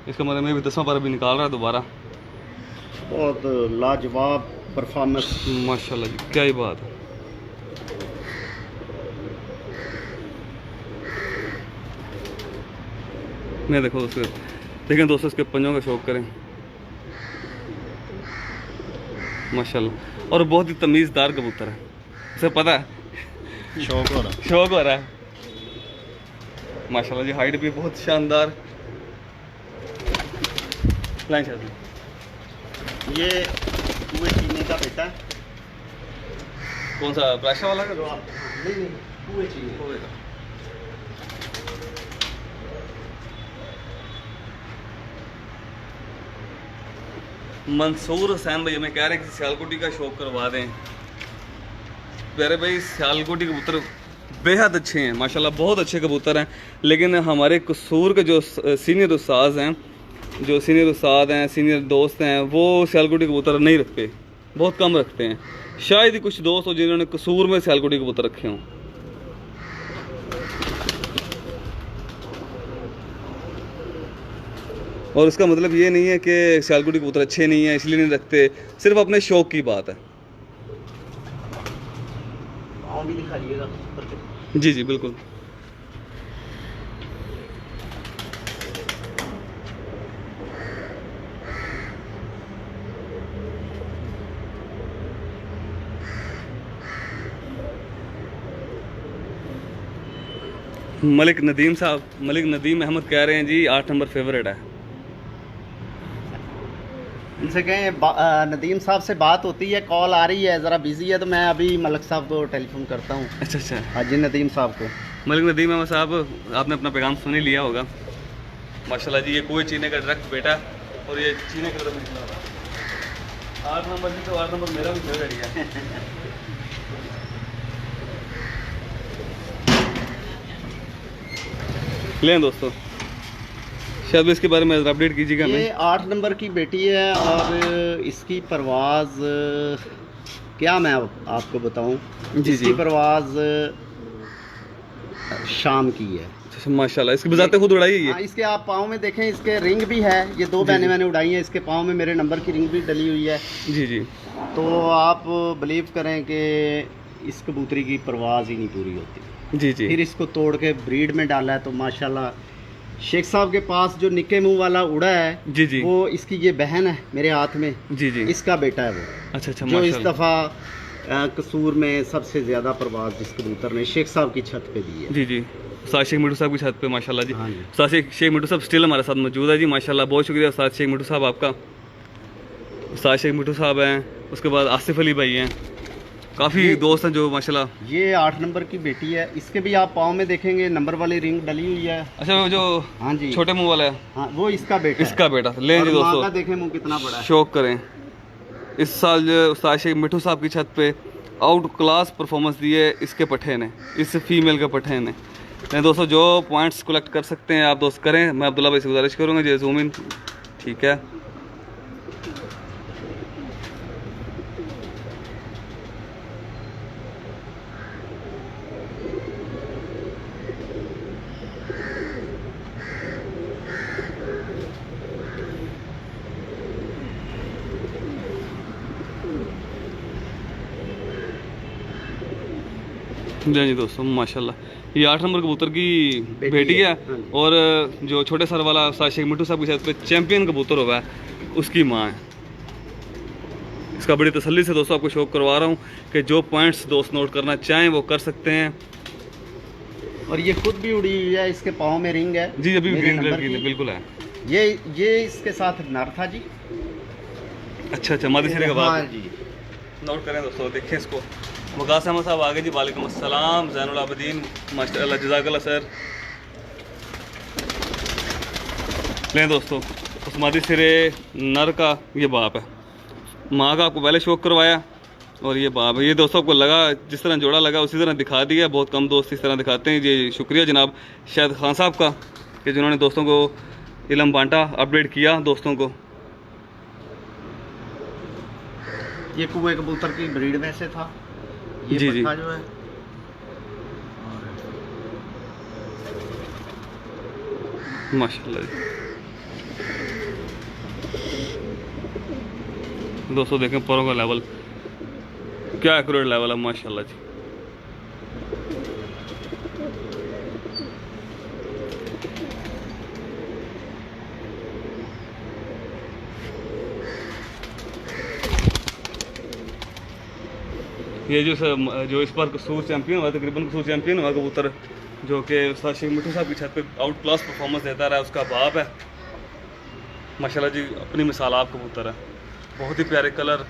इसका मतलब मैं भी 10वां पर भी निकाल रहा है दोबारा। बहुत लाजवाब परफॉर्मेंस, माशाल्लाह जी क्या ही बात है। मैं देखो दोस्तों, देखें दोस्तों इसके पंजों का शौक करें माशाल्लाह, और बहुत ही तमीज़दार कबूतर है, इसे पता है शौक हो रहा शौक हो रहा है माशाल्लाह जी। हाइट भी बहुत शानदार। ये कुएं चीने का बेटा है। कौन सा प्राशा वाला का? नहीं कुएं चीने। मंसूर हुसैन भाई हमें कह रहे हैं कि सियालकोटी का शौक करवा दें। प्यारे भाई सियालकोटी कबूतर बेहद अच्छे हैं माशाल्लाह, बहुत अच्छे कबूतर हैं, लेकिन हमारे कसूर के जो सीनियर उस्ताद हैं, सीनियर दोस्त हैं, वो सियालकोटी कबूतर नहीं रखते, बहुत कम रखते हैं। शायद ही कुछ दोस्त हो जिन्होंने कसूर में सियालकोटी कबूतर रखे हों। और इसका मतलब ये नहीं है कि सियालकोटी कबूतर अच्छे नहीं हैं इसलिए नहीं रखते, सिर्फ अपने शौक की बात है। भी दिखाइएगा जी जी बिल्कुल। मलिक नदीम साहब, मलिक नदीम अहमद कह रहे हैं जी 8 नंबर फेवरेट है। इनसे कहें नदीम साहब से बात होती है, कॉल आ रही है, ज़रा बिजी है, तो मैं अभी मलिक साहब को टेलीफोन करता हूँ। अच्छा अच्छा, हाँ जी नदीम साहब को। मलिक नदीम अहमद साहब आपने अपना पैगाम सुन ही लिया होगा माशाल्लाह जी। ये कोई चीने का डायरेक्ट बेटा, और ये चीने की तरफ निकला हुआ 8 नंबर जी, तो 8 नंबर मेरा भी फेवरेट है। लें दोस्तों, शायद इसके बारे में अपडेट कीजिएगा। ये 8 नंबर की बेटी है, और इसकी परवाज़ क्या मैं आपको बताऊं, जी इसकी परवाज़ शाम की है। अच्छा माशाल्लाह, इसकी बजाते खुद उड़ाई है ये। हाँ, इसके आप पाँव में देखें, इसके रिंग भी है, ये 2 बहनें मैंने उड़ाई हैं, इसके पाँव में मेरे नंबर की रिंग भी डली हुई है। जी जी, तो आप बिलीव करें कि इस कबूतरी की परवाज़ ही नहीं पूरी होती। जी जी, फिर इसको तोड़ के ब्रीड में डाला है, तो माशाल्लाह शेख साहब के पास जो निक्के मुंह वाला उड़ा है, जी जी, वो इसकी ये बहन है मेरे हाथ में, जी जी, इसका बेटा है वो। अच्छा अच्छा, जो इस माशाल्लाह। दफ़ा कसूर में सबसे ज़्यादा परवाज़ जिस कबूतर ने शेख साहब की छत पे दी है। जी जी, उस्ताद शेख मिठू साहब की छत पे माशाल्लाह जी। हाँ जी। उस्ताद शेख मिठू साहब स्टिल हमारे साथ मौजूद है जी माशाल्लाह, बहुत शुक्रिया उस्ताद शेख मिठू साहब आपका। उस्ताद शेख मिठू साहब हैं, उसके बाद आसिफ अली भाई हैं, काफ़ी दोस्त हैं जो माशाल्लाह। ये 8 नंबर की बेटी है, इसके भी आप पाँव में देखेंगे नंबर वाली रिंग डली हुई है। अच्छा वो जो हाँ जी, छोटे मुंह वाला है, हाँ वो इसका बेटा इसका बेटा। लें है। जी और माँ का दोस्तों, देखें मुंह कितना बड़ा है। शौक करें। इस साल जो उस्ताद शेख मिठू साहब की छत पे आउट क्लास परफॉर्मेंस दी है इसके पट्टे ने, इस फीमेल के पट्टे ने। नहीं दोस्तों, जो पॉइंट्स कलेक्ट कर सकते हैं आप दोस्त करें। मैं अब्दुल्ला भाई से गुजारिश करूँगा जी जूम इन, ठीक है। जी दोस्तों माशाल्लाह, ये 8 नंबर कबूतर की बेटी है, और जो छोटे सर वाला उस्ताद शेख मिठू साहब की छत पे चैंपियन कबूतर हुआ है उसकी माँ है। इसका बड़ी तसल्ली से दोस्तों आपको शौक करवा रहा हूँ कि जो पॉइंट्स दोस्त नोट करना चाहें वो कर सकते हैं। और ये खुद भी उड़ी हुई है, इसके पाँव में रिंग है जी, अभी मेरे ग्रीन नंबर कलर की की। बिल्कुल है। ये इसके साथ नर था जी। अच्छा अच्छा, मादी सिरे का हाँ बात जी। नोट करें दोस्तों, देखिए इसको। वकास अहमद साहब आगे जी, वालेकुम अस्सलाम। ज़ैनुल आबिदीन माशाअल्लाह, जज़ाकल्लाह सर। लें दोस्तों, उस मादी सिरे नर का ये बाप है, माँ का आपको पहले शौक करवाया और ये बाप है। ये दोस्तों आपको लगा जिस तरह जोड़ा लगा उसी तरह दिखा दिया। बहुत कम दोस्त इस तरह दिखाते हैं। ये शुक्रिया जनाब शायद खान साहब का कि जिन्होंने दोस्तों को इल्म बांटा, अपडेट किया दोस्तों को। ये कुएं कबूतर की ब्रीड में से था ये जी जी, पट्ठा जो है। माशाल्लाह जी। दोस्तों देखें परों का लेवल, क्या एक्यूरेट लेवल है माशाल्लाह जी। ये जो इस बार कसूर चैंपियन हुआ, तकरीबन कसूर चैंपियन हुआ कबूतर, जो कि उस्ताद शेख मिट्टू साहब की छत पे आउट क्लास परफॉर्मेंस देता रहा, उसका बाप है माशाल्लाह जी। अपनी मिसाल आप कबूतर है, बहुत ही प्यारे कलर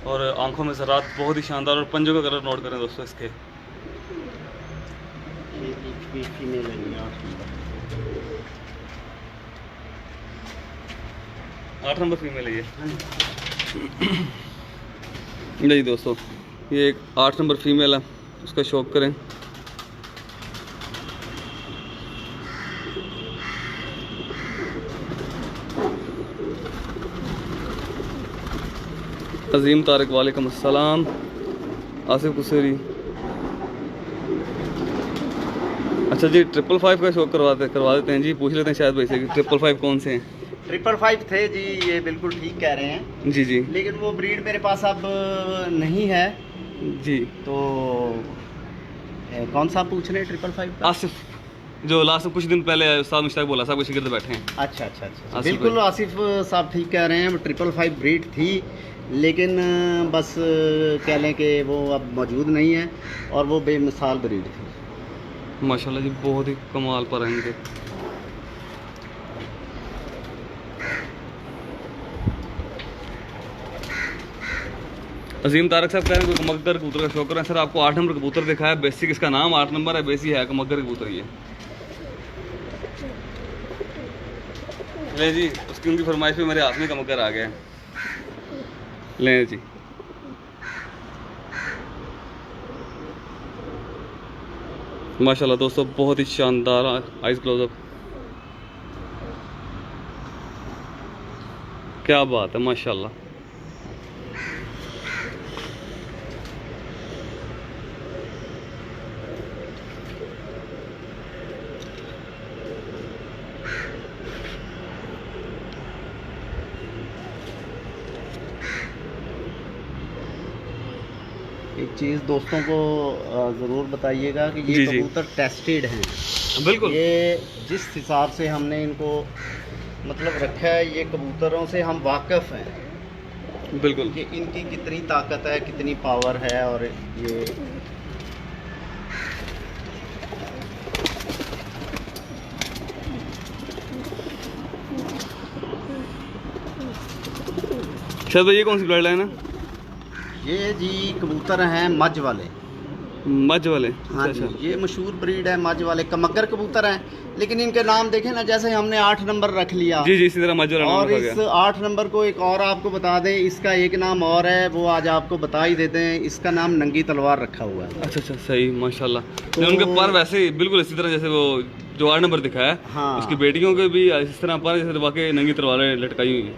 और आंखों में ज़रात बहुत ही शानदार, और पंजों का कलर नोट करें दोस्तों इसके। ये फीमेल है ये 8 नंबर फीमेल है ये। नहीं दोस्तों, ये एक 8 नंबर फीमेल है, उसका शौक करें। अजीम तारिक वालेकुम अस्सलाम। आसिफ कुसेरी, अच्छा जी 555 का शौक करवा देते हैं जी। पूछ लेते हैं शायद भाई से कि 555 कौन से हैं। 555 थे जी, ये बिल्कुल ठीक कह रहे हैं जी जी लेकिन वो ब्रीड मेरे पास अब नहीं है जी। तो कौन सा पूछ रहे हैं 555 का? आसिफ, जो लास्ट कुछ दिन पहले उस्ताद मुश्ताक बोला साहब के गिरद बैठे हैं। अच्छा अच्छा अच्छा, आसिफ बिल्कुल भाई। आसिफ साहब ठीक कह रहे हैं। 555 ब्रीड थी लेकिन बस कह लें कि वो अब मौजूद नहीं है और वो बेमिसाल ब्रीड थी माशाल्लाह जी, बहुत ही कमाल पर हैं इनके। अजीम तारक साहब कह रहे हैं कोई कमक्कर कबूतर का शौक कर रहे हैं। सर आपको 8 नंबर कबूतर दिखा है, बेसिक इसका नाम 8 नंबर है, बेसी है कमक्कर कबूतर ये। ले जी, उसकी उनकी फरमाइश पे मेरे हाथ में कमक्कर आ गया। ले जी, माशाल्लाह दोस्तों, बहुत ही शानदार आइस क्लोजअप, क्या बात है माशाल्लाह। एक चीज़ दोस्तों को ज़रूर बताइएगा कि ये जी, जी। कबूतर टेस्टेड हैं। बिल्कुल, ये जिस हिसाब से हमने इनको मतलब रखा है, ये कबूतरों से हम वाकिफ़ हैं बिल्कुल। कि इनकी कितनी ताकत है, कितनी पावर है। और ये शायद भाई ये कौन सी ब्लड लाइन है? ये जी कबूतर हैं मज वाले। मज वाले, हाँ अच्छा जी, अच्छा। ये मशहूर ब्रीड है मज वाले। कमगर कबूतर हैं लेकिन इनके नाम देखें ना, जैसे हमने 8 नंबर रख लिया जी जी, इसी तरह मज वाला नाम और रखा इस गया। 8 नंबर को एक और आपको बता दें, इसका एक नाम और है, वो आज आपको बता ही देते हैं। इसका नाम नंगी तलवार रखा हुआ है। अच्छा अच्छा, सही माशाल्लाह। तो- उनके पर वैसे ही बिल्कुल इसी तरह जैसे वो जो 8 नंबर दिखाया है, हाँ, उसकी बेटियों के भी इस तरह पर जैसे वाकई नंगी तलवारें लटकाई हुई हैं।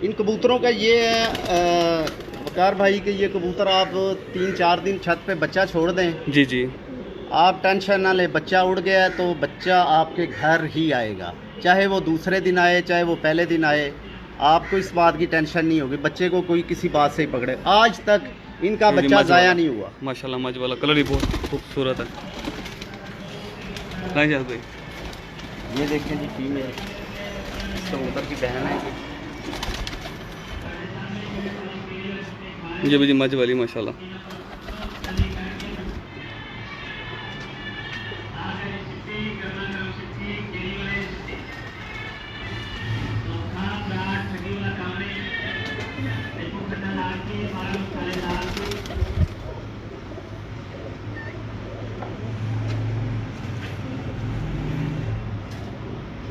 इन कबूतरों का ये है वकार भाई कि ये कबूतर आप 3-4 दिन छत पे बच्चा छोड़ दें, जी जी, आप टेंशन ना ले, बच्चा उड़ गया है तो बच्चा आपके घर ही आएगा, चाहे वो दूसरे दिन आए चाहे वो पहले दिन आए। आपको इस बात की टेंशन नहीं होगी बच्चे को कोई किसी बात से ही पकड़े। आज तक इनका ये भी बच्चा मज ज़ाया वाला। नहीं हुआ। माशाल्लाह मज वाला कलर ही बहुत खूबसूरत है। नहीं जात भाई, ये देखें जी फीमेल कबूतर की बहन है ये भी जी मज वाली माशाल्लाह।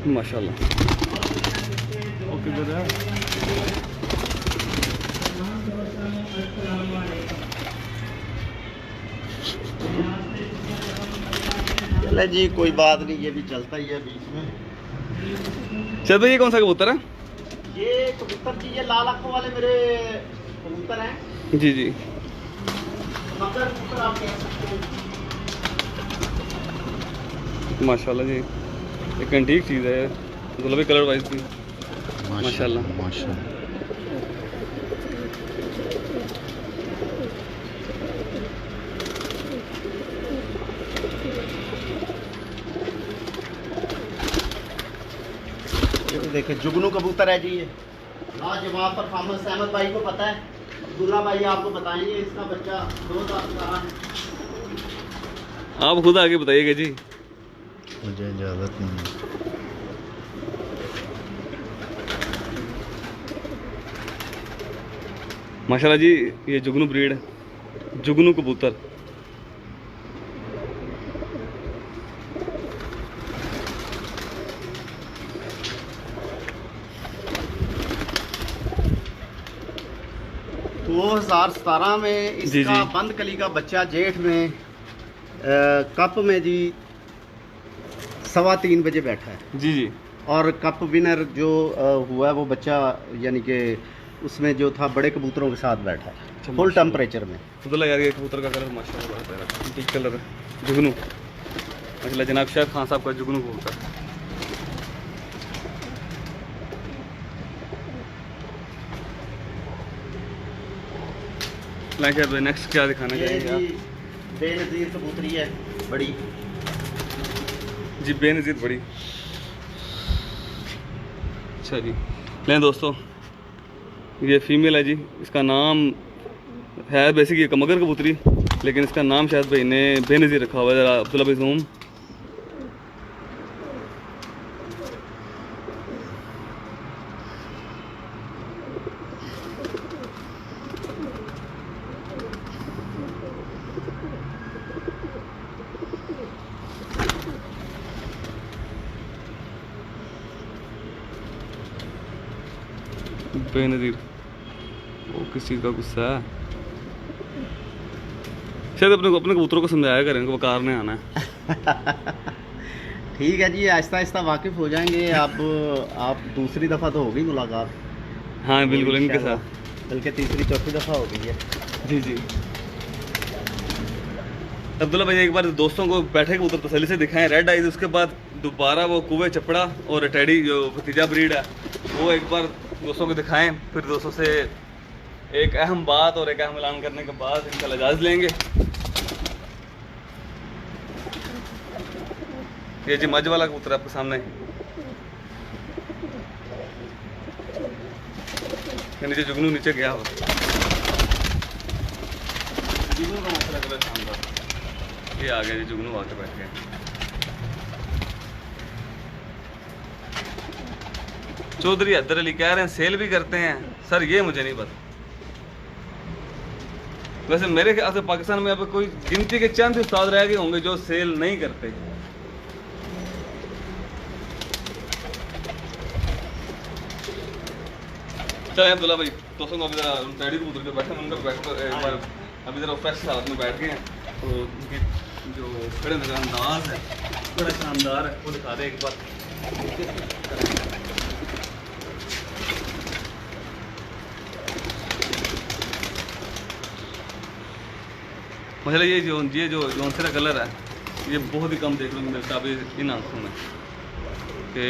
माशाल्लाह। वो किधर है? चले जी, कोई बात नहीं, ये भी चलता ही है बीच में। चल भाई, ये कौन सा कबूतर है? ये कबूतर जी, ये लाल आंखों वाले मेरे कबूतर हैं। जी जी। मगर कबूतर आप कह सकते हैं। माशाल्लाह जी, एक एंटीक चीज़ है गुलाबी कलर वाइज भी। माशाल्लाह। माशाल्लाह। देखिए जुगनू कबूतर है जी, ये लाजवाब परफॉर्मेंस। अहमद भाई को पता है, अब्दुल्ला भाई आपको बताएंगे। इसका बच्चा 2017 है। आप खुद आगे बताइएगा जी। मुझे इजाज़त नहीं है। माशाल्लाह जी, ये जुगनू ब्रीड है, जुगनू कबूतर। तो 2017 में जी, इसका जी। बंद कली का बच्चा जेठ में कप में जी 3:15 बजे बैठा है। जी जी। और कप विनर जो हुआ है वो बच्चा, यानी कि उसमें जो था बड़े कबूतरों के साथ बैठा है फुल माशाल्लाह। टेम्परेचर में। अब्दुल्ला यार, ये कबूतर का कलर माशाल्लाह बड़ा प्यारा है, एंटीक कलर है, जुगनू। माशाल्लाह जनाब शायद खान साहब का जुगनू कबूतर। लाइक भाई, नेक्स्ट क्या दिखाना ये चाहेंगे जी आप? बेनज़ीर कबूतरी है, बड़ी। जी, बेनज़ीर बड़ी। अच्छा जी, लें दोस्तों, ये फीमेल है जी। इसका नाम है बेसिक ये मगर कबूतरी, लेकिन इसका नाम शायद भाई ने बेनज़ीर रखा हुआ है। ज़रा अब्दुल्ला भाई ज़ूम। बेनज़ीर, वो किस चीज़ का गुस्सा है? शायद अपने कबूतरों को समझाया करें, इनको वकार ने आना है। ठीक है जी, आहिस्ता आहिस्ता वाकिफ़ हो जाएंगे। अब आप दूसरी दफ़ा तो होगी मुलाकात। हाँ बिल्कुल, इनके इंशाल्लाह। साथ। बल्कि तीसरी चौथी दफ़ा हो गई है। जी जी। अब्दुल्ला भाई, एक बार दोस्तों को बैठे कबूतर तसल्ली से दिखाएं रेड आइज, उसके बाद दोबारा वो कुवे चपड़ा और टेडी जो भतीजा ब्रीड है वो एक बार दोस्तों को दिखाएं। फिर दोस्तों से एक अहम बात और एक अहम ऐलान करने के बाद इंशाल्लाह इजाज़त लेंगे। ये जी मज वाला कबूतर आपके सामने, नीचे जुगनू नीचे गया हो। जुगनू का मसला कभी शानदार, ये आ गया जी, जुगनू आके बैठ गया। चौधरी हैदर अली कह रहे हैं सेल भी करते हैं। सर ये मुझे नहीं पता। वैसे मेरे ख्याल से पाकिस्तान में अब कोई गिनती के चंद उस्ताद रह गए होंगे जो सेल नहीं करते। चले अब्दुल्ला भाई, दोस्तों को अभी जरा टेडी कबूतर के बैठे उनका बैठ कर एक बार अभी जरा फ्रेश हालत में बैठ गए हैं, तो उनके जो खड़े नजर अंदाज है बड़ा शानदार है, वो दिखा दे एक बार। मतलब ये जो जौनसे का कलर है ये बहुत ही कम देखने को मिलता है अभी इन आंखों में। कि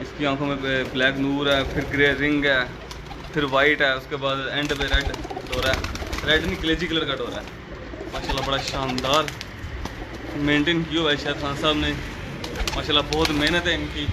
इसकी आंखों में ब्लैक नूर है, फिर ग्रे रिंग है, फिर वाइट है, उसके बाद एंड पे रेड डोरा है। रेड नहीं, कलेजी कलर का डोरा है। माशाल्लाह बड़ा शानदार मेंटेन किया हुआ है शायद खान साहब ने। माशाल्लाह बहुत मेहनत है इनकी।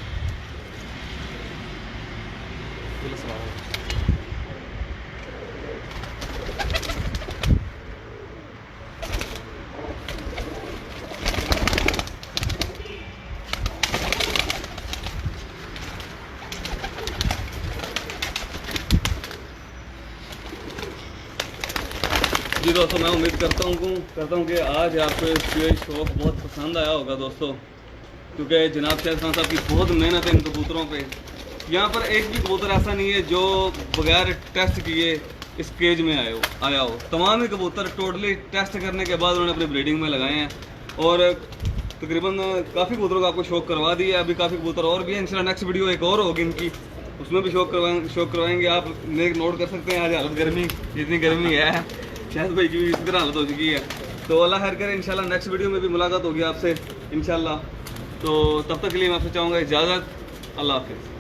जी दोस्तों, मैं उम्मीद करता हूँ कि आज आपको ये शौक बहुत पसंद आया होगा दोस्तों। क्योंकि जनाब शाहिद खान साहब की बहुत मेहनत है इन कबूतरों पे। यहाँ पर एक भी कबूतर ऐसा नहीं है जो बगैर टेस्ट किए इस केज में आया हो। तमाम ही कबूतर टोटली टेस्ट करने के बाद उन्होंने अपनी ब्रीडिंग में लगाए हैं और तकरीबन काफ़ी कबूतरों का आपको शौक करवा दिया। अभी काफ़ी कबूतर और भी हैं, इंशाल्लाह नेक्स्ट वीडियो एक और होगी इनकी, उसमें भी शौक करवाएंगे। आप नोट कर सकते हैं आज हालत गर्मी, इतनी गर्मी है, शायद भाई की भी इसी तरह हालत हो चुकी है। तो अल्लाह खैर करे, इंशाल्लाह नेक्स्ट वीडियो में भी मुलाकात होगी आपसे इंशाल्लाह। तो तब तक के लिए मैं आपसे चाहूँगा इजाज़त, अल्लाह हाफिज़।